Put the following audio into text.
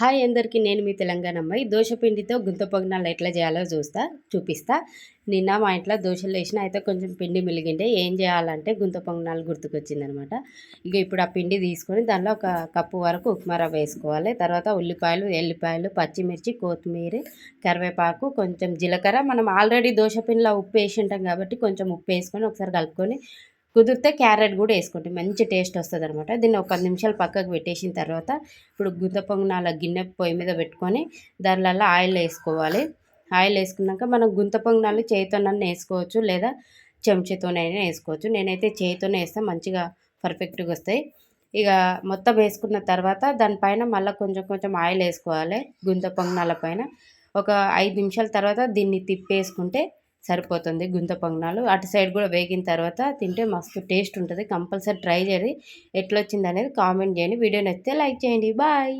Hi అందరికీ, నేను మీ తెలంగాణ అమ్మాయి. దోస పిండితో గుంత పొంగనాలు ఎట్లా చేయాలో చూపిస్తా. నిన్న మా ఇంట్లో దోశలు వేసిన అయితే కొంచెం పిండి మిలిగిండే. ఏం చేయాలంటే గుంత పొంగనాలు గుర్తుకొచ్చిందనమాట. ఇక ఇప్పుడు ఆ పిండి తీసుకొని దానిలో ఒక కప్పు వరకు ఉప్మా రవ్వ వేసుకోవాలి. తర్వాత ఉల్లిపాయలు, ఎల్లిపాయలు, పచ్చిమిర్చి, కొత్తిమీర, కరివేపాకు, కొంచెం జీలకర్ర. మనం ఆల్రెడీ దోశ పిండిలో ఉప్పు వేసి ఉంటాం కాబట్టి కొంచెం ఉప్పు వేసుకొని ఒకసారి కలుపుకొని, కుదిరితే క్యారెట్ కూడా వేసుకోండి, మంచి టేస్ట్ వస్తుంది అనమాట. దీన్ని ఒక 10 నిమిషాలు పక్కకు పెట్టేసిన తర్వాత ఇప్పుడు గుంత పొంగనాల గిన్నె పొయ్యి మీద పెట్టుకొని దానిలలో ఆయిల్ వేసుకోవాలి. ఆయిల్ వేసుకున్నాక మనం గుంత పొంగనాలు చేతితోనైనా వేసుకోవచ్చు, లేదా చెంచాతోనైనా వేసుకోవచ్చు. నేనైతే చేతితోనే వేస్తే మంచిగా పర్ఫెక్ట్గా వస్తాయి. ఇక మొత్తం వేసుకున్న తర్వాత దానిపైన మళ్ళీ కొంచెం కొంచెం ఆయిల్ వేసుకోవాలి. గుంత పొంగనాల పైన ఒక 5 నిమిషాల తర్వాత దీన్ని తిప్పేసుకుంటే సరిపోతుంది. గుంత పొంగనాలు అటు సైడ్ కూడా వేగిన తర్వాత తింటే మస్తు టేస్ట్ ఉంటుంది. కంపల్సరీ ట్రై చేయండి. ఎట్లొచ్చింది అనేది కామెంట్ చేయండి. వీడియో నచ్చితే లైక్ చేయండి. బాయ్.